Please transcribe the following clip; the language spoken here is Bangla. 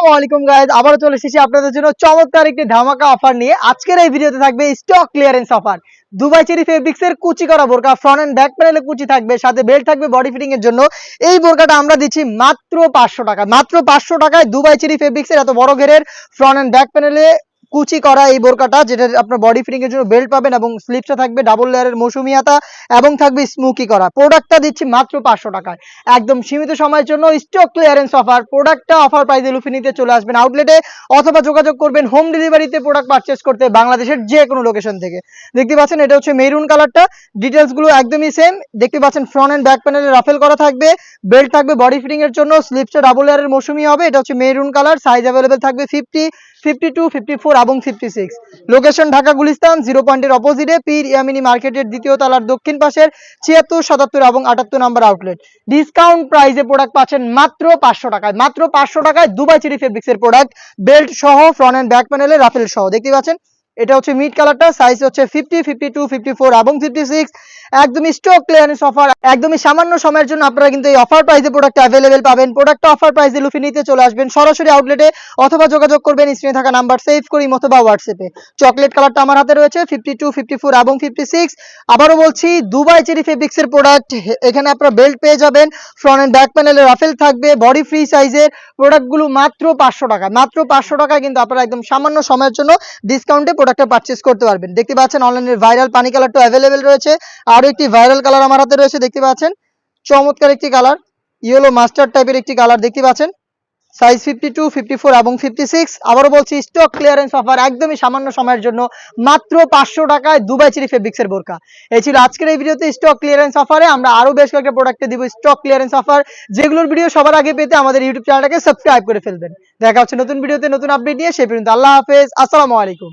আসসালামু আলাইকুম গাইস, আবারও চলে এসেছি আপনাদের জন্য চমৎকার একটি ধামাকা অফার নিয়ে। আজকের এই ভিডিওতে থাকবে stock clearance offer. Dubai cherry fabrics এর কুচি করা বোরকা, ফ্রন্ট এন্ড ব্যাক প্যানেলে কুচি থাকবে, সাথে বেল্ট থাকবে বডি ফিটিং এর জন্য। এই বোরকাটা আমরা দিচ্ছি মাত্র 500 টাকা। মাত্র 500 টাকায় দুবাই চেরি ফেব্রিক্স এর এত বড় ঘেরের ফ্রন্ট এন্ড ব্যাক প্যানেলে কুচি করা এই বোরকাটা, যেটা আপনার বডি ফিটিং এর জন্য বেল্ট পাবেন এবং স্লিপসটা থাকবে ডাবল লেয়ারের মৌসুমি হাতা এবং থাকবে স্মোকি করা। প্রোডাক্টটা দিচ্ছি মাত্র 500 টাকায়, একদম সীমিত সময়ের জন্য স্টক ক্লিয়ারেন্স অফার। প্রোডাক্টটা অফার প্রাইসে লুফে নিতে চলে আসবেন আউটলেটে, অথবা যোগাযোগ করবেন হোম ডেলিভারিতে প্রোডাক্ট পারচেস করতে বাংলাদেশের যে কোনো লোকেশন থেকে। দেখতে পাচ্ছেন এটা হচ্ছে মেরুন কালারটা, ডিটেলস গুলো একদমই সেম। দেখতে পাচ্ছেন ফ্রন্ট এন্ড ব্যাক প্যানেলে রাফেল করা থাকবে, বেল্ট থাকবে বডি ফিটিং এর জন্য, স্লিপসটা ডাবল লেয়ারের মৌসুমি হবে। এটা হচ্ছে মেরুন কালার, সাইজ অ্যাভেলেবেল থাকবে 50, 52, 54 এবং 56। লোকেশন ঢাকা গুলিস্তান 0 পয়েন্টের অপোজিটে পীর ইয়ামিনী মার্কেটের দ্বিতীয় তলার দক্ষিণ পাশের 76, 77 এবং 78 নম্বর আউটলেট। ডিসকাউন্ট প্রাইসে প্রোডাক্ট পাচ্ছেন মাত্র 500 টাকায়। মাত্র 500 টাকায় দুবাই চেরি ফেব্রিক্স এর প্রোডাক্ট, বেল্ট সহ, ফ্রন্ট এন্ড ব্যাক প্যানেলে রাফেল সহ। দেখতে পাচ্ছেন এটা হচ্ছে মিড কালারটা, সাইজ হচ্ছে 50, 52, 54 এবং 56। একদমই স্টক ক্লিয়ারেন্স অফার, একদমই সামান্য সময়ের জন্য আপনারা কিন্তু এই অফার প্রাইসে প্রোডাক্ট অ্যাভেলেবেল পাবেন। প্রোডাক্টটা অফার প্রাইসে লুফে নিতে চলে আসবেন সরাসরি আউটলেটে, অথবা যোগাযোগ করবেন স্ক্রিনে থাকা নাম্বার সেভ করি অথবা হোয়াটসঅ্যাপে। চকলেট কালারটা আমার হাতে রয়েছে 52, 54 এবং 56। আবারও বলছি, দুবাই চেরি ফেব্রিক্স এর প্রোডাক্ট। এখানে আপনারা বেল্ট পেয়ে যাবেন, ফ্রন্ট এন্ড ব্যাক প্যানেলে রাফেল থাকবে, বডি ফ্রি সাইজের প্রোডাক্টগুলো মাত্র 500 টাকা। মাত্র 500 টাকায় কিন্তু আপনারা একদম সামান্য সময়ের জন্য ডিসকাউন্টে প্রোডাক্টটা পারচেস করতে পারবেন। দেখতে পাচ্ছেন অনলাইনের ভাইরাল পানি কালারটা অ্যাভেলেবেল রয়েছে, আরও একটি ভাইরাল কালার আমার হাতে রয়েছে। দেখতে পাচ্ছেন চমৎকার একটি কালার, ইয়েলো মাস্টার্ড টাইপের একটি কালার। দেখতে পাচ্ছেন সাইজ 52, 54 এবং 56। আবারও বলছি, স্টক ক্লিয়ারেন্স অফার, একদমই সামান্য সময়ের জন্য মাত্র 500 টাকায় দুবাই চেরি ফেব্রিক্স এর বোরকা। এই ছিল আজকের এই ভিডিওতে স্টক ক্লিয়ারেন্স অফারে। আমরা আরো বেশ কয়েকটা প্রোডাক্টে দিব স্টক ক্লিয়ারেন্স অফার, যেগুলোর ভিডিও সবার আগে পেতে আমাদের ইউটিউব চ্যানেলটাকে সাবস্ক্রাইব করে ফেলবেন। দেখা হচ্ছে নতুন ভিডিওতে নতুন আপডেট নিয়ে। সেই পর্যন্ত আল্লাহ হাফেজ, আসসালামু আলাইকুম।